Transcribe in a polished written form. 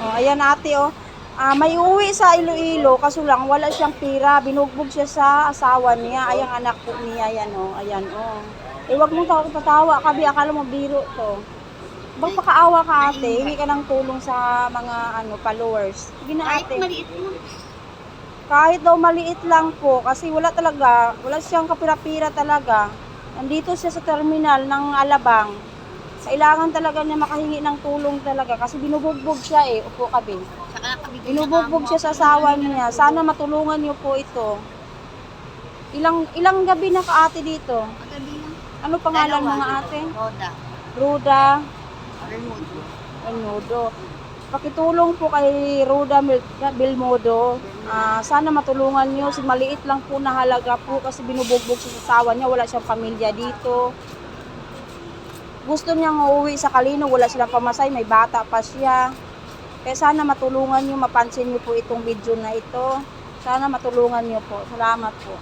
Oh, ayan ate, oh. May uwi sa Iloilo, kaso lang wala siyang pira. Binugbog siya sa asawa niya. Ay, ang anak po niya, yan, oh. Ayan, oh. Eh, wag mong tatawa, kabi, akala mo biro to. Magpakaawa ka ate, hingi ka ng tulong sa mga followers. Sige na Kahit ate. maliit mo. Kahit daw maliit lang po, kasi wala talaga, wala siyang kapira-pira talaga. Nandito siya sa terminal ng Alabang. Kailangan talaga niya makahingi ng tulong talaga kasi binubugbog siya eh. Upo kabi. Saka kabigyan Binubugbog siya sa asawa niya. Sana matulungan niyo po ito. Ilang gabi na ka ate dito? Kagabi lang. Ano pangalan mo nga ate? Roda. Ruda Bermudo. Belmodo. Pakitulong po kay Ruda Belmodo. Sana matulungan niyo. Maliit lang po na halaga po kasi binubugbog siya sa asawa niya. Wala siyang pamilya dito. Gusto niyang uuwi sa Calino. Wala silang pamasay. May bata pa siya. Kaya sana matulungan niyo. Mapansin niyo po itong video na ito. Sana matulungan niyo po. Salamat po.